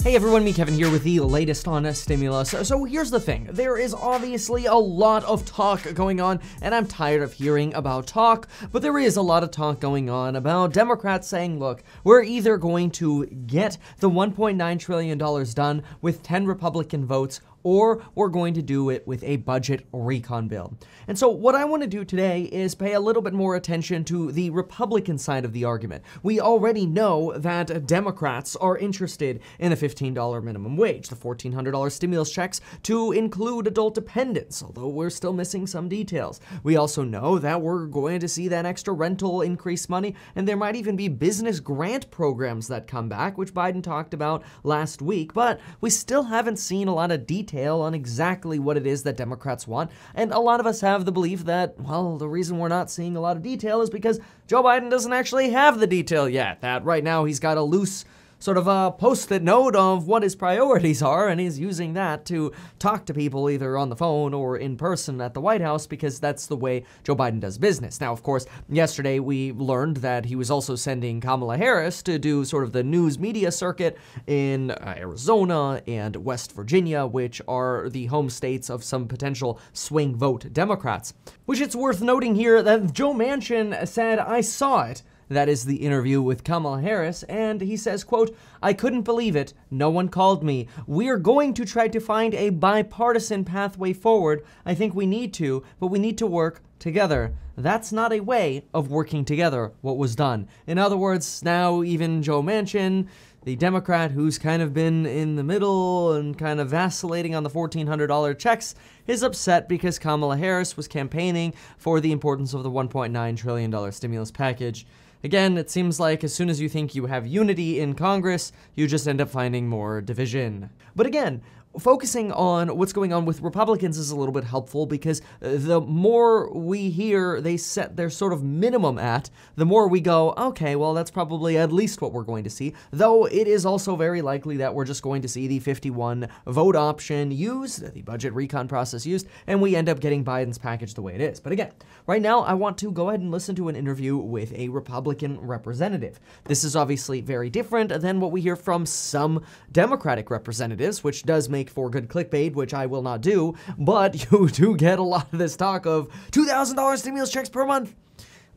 Hey everyone, me Kevin here with the latest on stimulus. So here's the thing, there is obviously a lot of talk going on, and I'm tired of hearing about talk, but there is a lot of talk going on about Democrats saying, look, we're either going to get the $1.9 trillion done with 10 Republican votes, or we're going to do it with a budget recon bill. And so what I want to do today is pay a little bit more attention to the Republican side of the argument. We already know that Democrats are interested in a $15 minimum wage, the $1,400 stimulus checks to include adult dependents, although we're still missing some details. We also know that we're going to see that extra rental increase money, and there might even be business grant programs that come back, which Biden talked about last week, but we still haven't seen a lot of detail on exactly what it is that Democrats want, and a lot of us have the belief that, well, the reason we're not seeing a lot of detail is because Joe Biden doesn't actually have the detail yet, that right now he's got a loose sort of a post-it note of what his priorities are, and he's using that to talk to people either on the phone or in person at the White House because that's the way Joe Biden does business. Now, of course, yesterday we learned that he was also sending Kamala Harris to do sort of the news media circuit in Arizona and West Virginia, which are the home states of some potential swing vote Democrats. Which it's worth noting here that Joe Manchin said, "I saw it." That is the interview with Kamala Harris, and he says, quote, "I couldn't believe it. No one called me. We're going to try to find a bipartisan pathway forward. I think we need to, but we need to work together. That's not a way of working together, what was done." In other words, now even Joe Manchin, the Democrat who's kind of been in the middle and kind of vacillating on the $1,400 checks, is upset because Kamala Harris was campaigning for the importance of the $1.9 trillion stimulus package. Again, it seems like as soon as you think you have unity in Congress, you just end up finding more division. But again, focusing on what's going on with Republicans is a little bit helpful because the more we hear they set their sort of minimum at, the more we go, okay, well, that's probably at least what we're going to see, though it is also very likely that we're just going to see the 51 vote option used, the budget recon process used, and we end up getting Biden's package the way it is. But again, right now, I want to go ahead and listen to an interview with a Republican representative. This is obviously very different than what we hear from some Democratic representatives, which does make for good clickbait, which I will not do, but you do get a lot of this talk of $2,000 stimulus checks per month.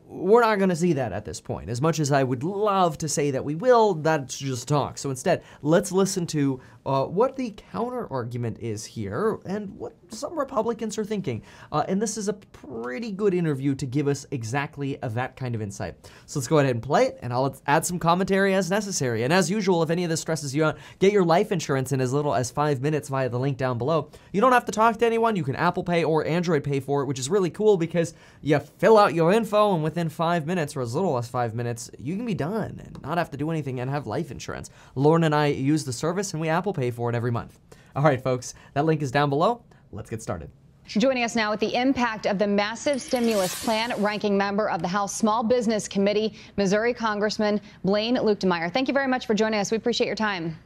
We're not going to see that at this point. As much as I would love to say that we will, that's just talk. So instead, let's listen to what the counter argument is here and what some Republicans are thinking. And this is a pretty good interview to give us exactly that kind of insight. So let's go ahead and play it, and I'll add some commentary as necessary. And as usual, if any of this stresses you out, get your life insurance in as little as 5 minutes via the link down below. You don't have to talk to anyone. You can Apple Pay or Android Pay for it, which is really cool because you fill out your info, and within 5 minutes, or as little as 5 minutes, you can be done and not have to do anything and have life insurance. Lauren and I use the service, and we Apple Pay for it every month. All right, folks, that link is down below. Let's get started. Joining us now with the impact of the massive stimulus plan, ranking member of the House Small Business Committee, Missouri Congressman Blaine Luetkemeyer. Thank you very much for joining us. We appreciate your time.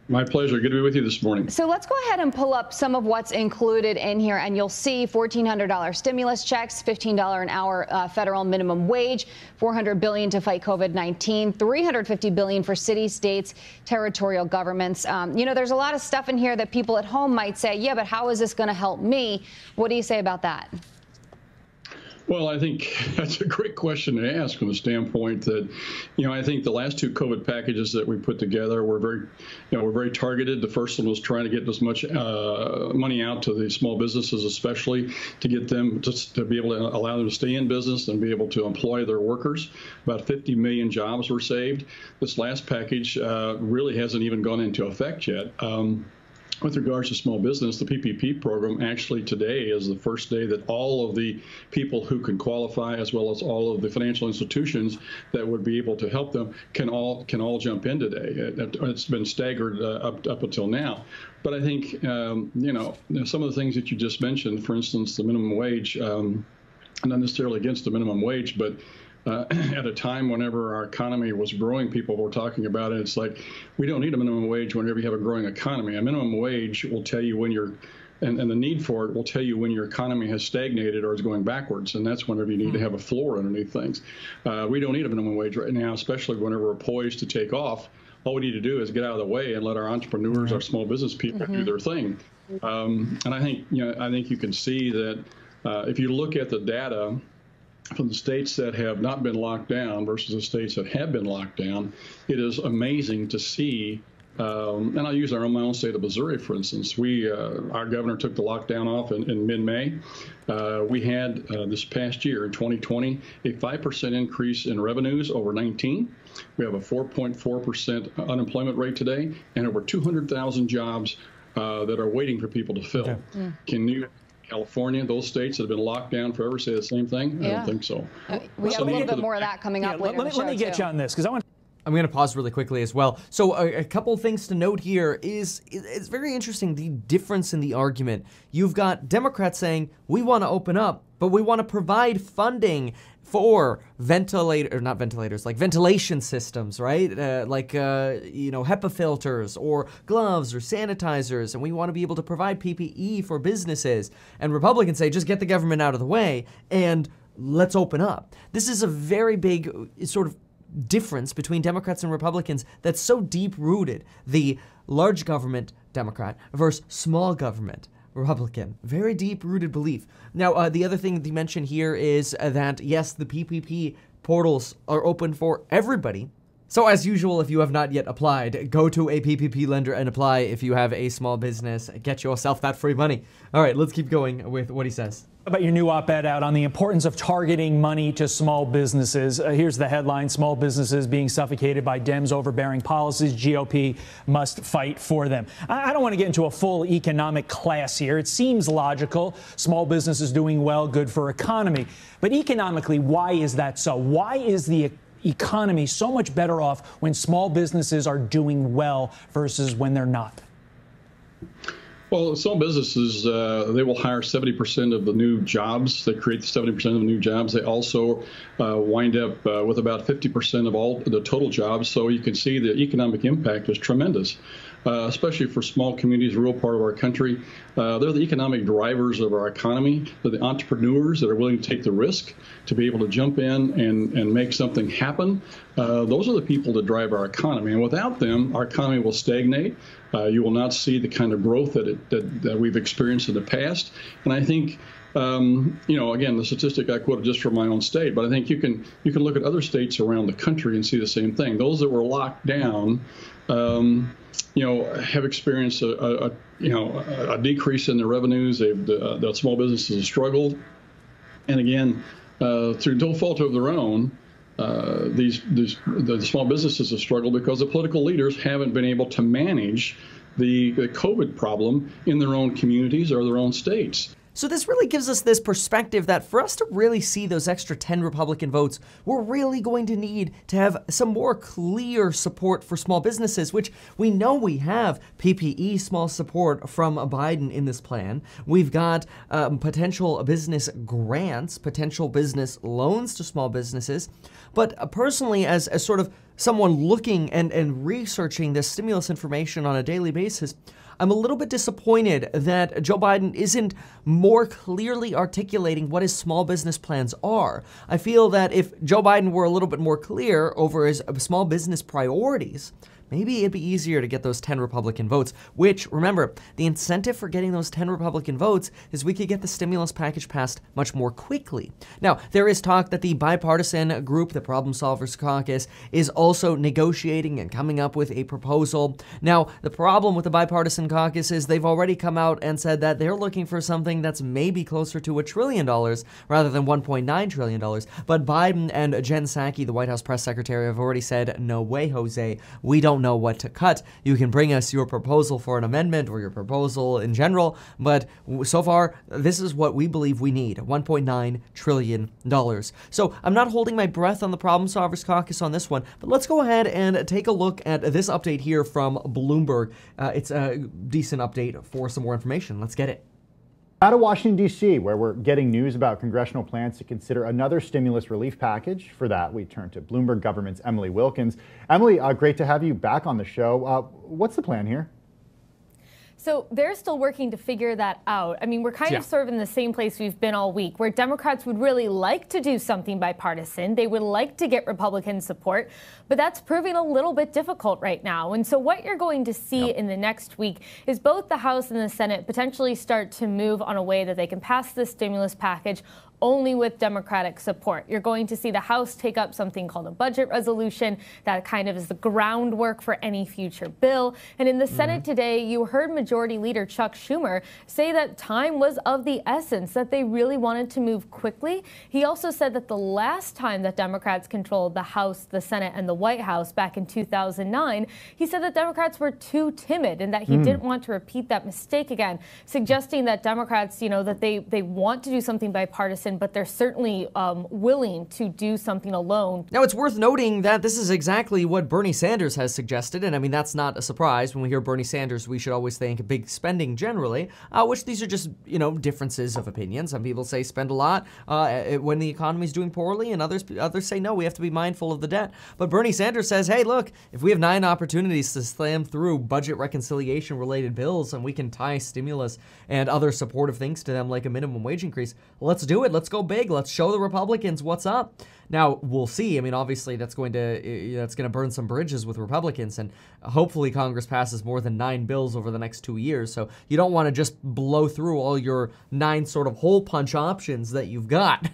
My pleasure. Good to be with you this morning. So let's go ahead and pull up some of what's included in here, and you'll see $1,400 stimulus checks, $15 an hour federal minimum wage, $400 billion to fight COVID-19, $350 billion for cities, states, territorial governments. You know, there's a lot of stuff in here that people at home might say, yeah, but how is this going to help me? What do you say about that? Well, I think that's a great question to ask from the standpoint that, I think the last two COVID packages that we put together were very targeted. The first one was trying to get as much money out to the small businesses, especially to get them to be able to allow them to stay in business and be able to employ their workers. About 50 million jobs were saved. This last package really hasn't even gone into effect yet. With regards to small business, the PPP program actually today is the first day that all of the people who can qualify, as well as all of the financial institutions that would be able to help them, can all jump in today. It's been staggered up until now. But I think, some of the things that you just mentioned, for instance, the minimum wage, not necessarily against the minimum wage, but at a time whenever our economy was growing, people were talking about it. It's like, we don't need a minimum wage whenever you have a growing economy. A minimum wage will tell you when you're, and the need for it will tell you when your economy has stagnated or is going backwards. And that's whenever you need to have a floor underneath things. We don't need a minimum wage right now, especially whenever we're poised to take off all we need to do is get out of the way and let our entrepreneurs, our small business people do their thing. And I think, I think you can see that if you look at the data from the states that have not been locked down versus the states that have been locked down, it is amazing to see. And I'll use my own state of Missouri, for instance. Our governor took the lockdown off in mid-May. We had this past year, in 2020, a 5% increase in revenues over 19. We have a 4.4% unemployment rate today, and over 200,000 jobs that are waiting for people to fill. Okay. Can you, California, those states that have been locked down forever, say the same thing? I don't think so. We have a little bit more of that coming up later in the show, let me get you on this, because I'm going to pause really quickly as well. So a couple of things to note here is it's very interesting, the difference in the argument. You've got Democrats saying, we want to open up, but we want to provide funding for ventilation systems, right? HEPA filters or gloves or sanitizers, and we want to be able to provide PPE for businesses. And Republicans say, just get the government out of the way and let's open up. This is a very big sort of difference between Democrats and Republicans that's so deep-rooted. The large government Democrat versus small government Republican. Very deep-rooted belief. Now, the other thing to mention here is that, yes, the PPP portals are open for everybody. So as usual, if you have not yet applied, go to a PPP lender and apply if you have a small business. Get yourself that free money. All right, let's keep going with what he says. About your new op-ed out on the importance of targeting money to small businesses. Here's the headline: small businesses being suffocated by Dems' overbearing policies. GOP must fight for them. I don't want to get into a full economic class here. It seems logical. Small businesses doing well, good for economy. But economically, why is that so? Why is the economy so much better off when small businesses are doing well versus when they're not? Well, small businesses, they will hire 70% of the new jobs. They create 70% of the new jobs. They also wind up with about 50% of all the total jobs. So you can see the economic impact is tremendous, especially for small communities, a rural part of our country. They're the economic drivers of our economy. They're the entrepreneurs that are willing to take the risk to be able to jump in and make something happen. Those are the people that drive our economy. And without them, our economy will stagnate. You will not see the kind of growth that we've experienced in the past. And I think, again, the statistic I quoted just from my own state, but I think you can look at other states around the country and see the same thing. Those that were locked down, have experienced a decrease in their revenues. The small businesses have struggled, and again, through no fault of their own. The small businesses have struggled because the political leaders haven't been able to manage the COVID problem in their own communities or their own states. So this really gives us this perspective that for us to really see those extra 10 Republican votes, we're really going to need to have some more clear support for small businesses, which we know we have PPE small support from Biden in this plan. We've got potential business grants, potential business loans to small businesses. But personally, as sort of someone looking and researching this stimulus information on a daily basis, I'm a little bit disappointed that Joe Biden isn't more clearly articulating what his small business plans are. I feel that if Joe Biden were a little bit more clear over his small business priorities, maybe it'd be easier to get those 10 Republican votes, which, remember, the incentive for getting those 10 Republican votes is we could get the stimulus package passed much more quickly. Now, there is talk that the bipartisan group, the Problem Solvers Caucus, is also negotiating and coming up with a proposal. Now, the problem with the bipartisan caucus is they've already come out and said that they're looking for something that's maybe closer to $1 trillion rather than $1.9 trillion. But Biden and Jen Psaki, the White House press secretary, have already said, no way, Jose, we don't know what to cut. You can bring us your proposal for an amendment or your proposal in general, but so far, this is what we believe we need, $1.9 trillion. So I'm not holding my breath on the Problem Solvers Caucus on this one, but let's go ahead and take a look at this update here from Bloomberg. It's a decent update for some more information. Let's get it. Out of Washington, D.C., where we're getting news about congressional plans to consider another stimulus relief package. For that, we turn to Bloomberg Government's Emily Wilkins. Emily, great to have you back on the show. What's the plan here? So they're still working to figure that out. I mean, we're kind of sort of in the same place we've been all week, where Democrats would really like to do something bipartisan. They would like to get Republican support, but that's proving a little bit difficult right now. And so what you're going to see in the next week is both the House and the Senate potentially start to move on a way that they can pass this stimulus package only with Democratic support. You're going to see the House take up something called a budget resolution that kind of is the groundwork for any future bill. And in the Senate today, you heard Majority Leader Chuck Schumer say that time was of the essence, that they really wanted to move quickly. He also said that the last time that Democrats controlled the House, the Senate, and the White House back in 2009, he said that Democrats were too timid and that he didn't want to repeat that mistake again, suggesting that Democrats, you know, that they want to do something bipartisan, but they're certainly willing to do something alone. Now, it's worth noting that this is exactly what Bernie Sanders has suggested, and I mean, that's not a surprise. When we hear Bernie Sanders, we should always think big spending generally, which these are just, you know, differences of opinion. Some people say spend a lot when the economy's doing poorly, and others say no, we have to be mindful of the debt. But Bernie Sanders says, hey, look, if we have 9 opportunities to slam through budget reconciliation-related bills and we can tie stimulus and other supportive things to them like a minimum wage increase, let's do it. Let's go big. Let's show the Republicans what's up. Now, we'll see. I mean, obviously, that's going to burn some bridges with Republicans, and hopefully Congress passes more than 9 bills over the next 2 years. So you don't want to just blow through all your 9 sort of hole punch options that you've got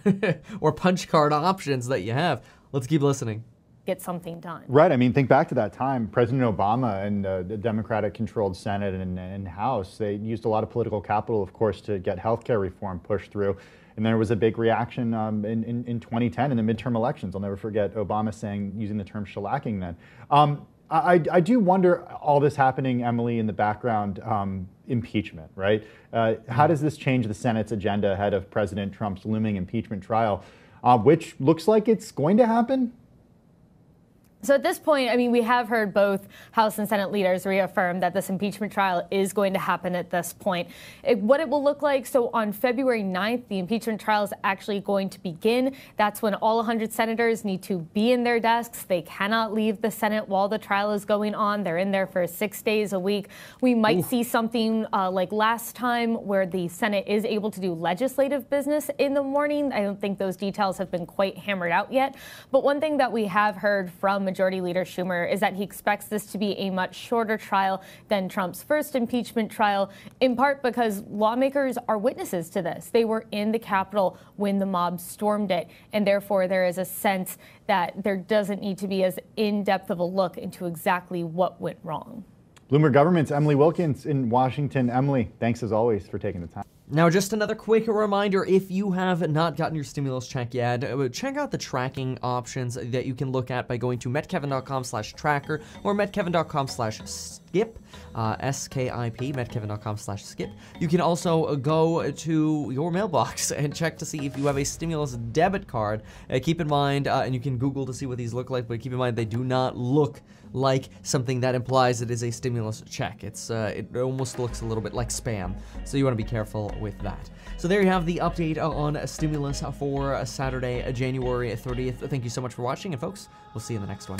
or punch card options that you have. Let's keep listening. Get something done. Right. I mean, think back to that time. President Obama and the Democratic-controlled Senate and House, they used a lot of political capital, of course, to get healthcare reform pushed through. And there was a big reaction in 2010 in the midterm elections. I'll never forget Obama using the term shellacking then. I do wonder, all this happening, Emily, in the background, impeachment, right? How does this change the Senate's agenda ahead of President Trump's looming impeachment trial, which looks like it's going to happen? So at this point, I mean, we have heard both House and Senate leaders reaffirm that this impeachment trial is going to happen at this point. What it will look like, so on February 9th, the impeachment trial is actually going to begin. That's when all 100 senators need to be in their desks. They cannot leave the Senate while the trial is going on. They're in there for 6 days a week. We might see something like last time where the Senate is able to do legislative business in the morning. I don't think those details have been quite hammered out yet. But one thing that we have heard from Majority Leader Schumer is that he expects this to be a much shorter trial than Trump's first impeachment trial, in part because lawmakers are witnesses to this. They were in the Capitol when the mob stormed it, and therefore there is a sense that there doesn't need to be as in-depth of a look into exactly what went wrong. Bloomberg Government's Emily Wilkins in Washington. Emily, thanks as always for taking the time. Now, just another quick reminder, if you have not gotten your stimulus check yet, check out the tracking options that you can look at by going to metkevin.com/tracker or metkevin.com/skip, S-K-I-P, metkevin.com/skip. You can also go to your mailbox and check to see if you have a stimulus debit card. Keep in mind, and you can Google to see what these look like, but keep in mind they do not look like something that implies it is a stimulus check. It almost looks a little bit like spam, so you want to be careful with that. So there you have the update on stimulus for Saturday, January 30th. Thank you so much for watching, and folks, we'll see you in the next one.